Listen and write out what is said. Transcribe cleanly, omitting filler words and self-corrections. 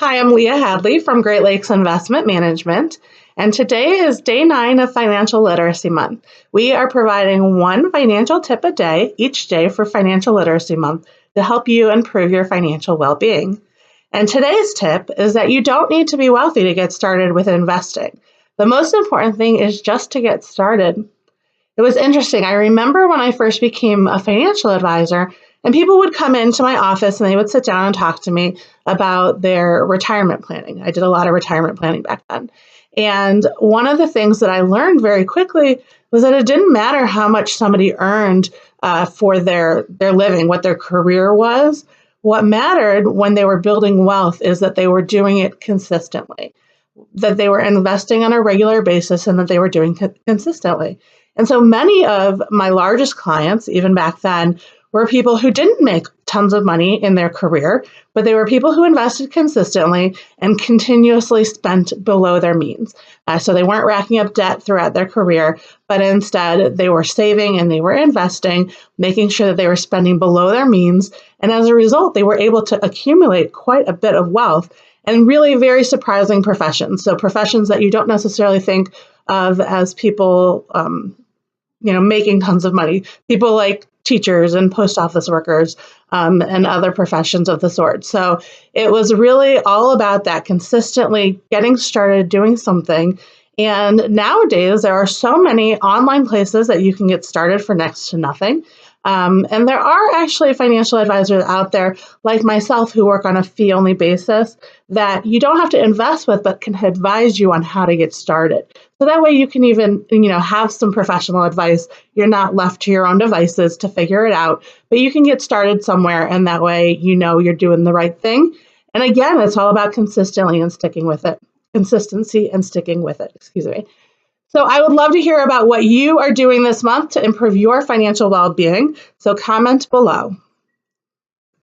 Hi, I'm Leah Hadley from Great Lakes Investment Management, and today is day 9 of Financial Literacy Month. We are providing one financial tip a day, each day for Financial Literacy Month to help you improve your financial well-being. And today's tip is that you don't need to be wealthy to get started with investing. The most important thing is just to get started. It was interesting. I remember when I first became a financial advisor, and people would come into my office and they would sit down and talk to me about their retirement planning. I did a lot of retirement planning back then. And one of the things that I learned very quickly was that it didn't matter how much somebody earned for their living, what their career was. What mattered when they were building wealth is that they were doing it consistently, that they were investing on a regular basis, and that they were doing consistently. And so many of my largest clients, even back then, were people who didn't make tons of money in their career, but they were people who invested consistently and continuously spent below their means. So they weren't racking up debt throughout their career, but instead they were saving and they were investing, making sure that they were spending below their means. And as a result, they were able to accumulate quite a bit of wealth and really very surprising professions. So professions that you don't necessarily think of as people, making tons of money. People like teachers and post office workers and other professions of the sort. So it was really all about that, consistently getting started doing something. And nowadays, there are so many online places that you can get started for next to nothing. And there are actually financial advisors out there like myself who work on a fee-only basis that you don't have to invest with, but can advise you on how to get started. So that way you can even, have some professional advice. You're not left to your own devices to figure it out, but you can get started somewhere, and that way you're doing the right thing. And again, it's all about consistency and sticking with it. Excuse me. So I would love to hear about what you are doing this month to improve your financial well-being. So comment below.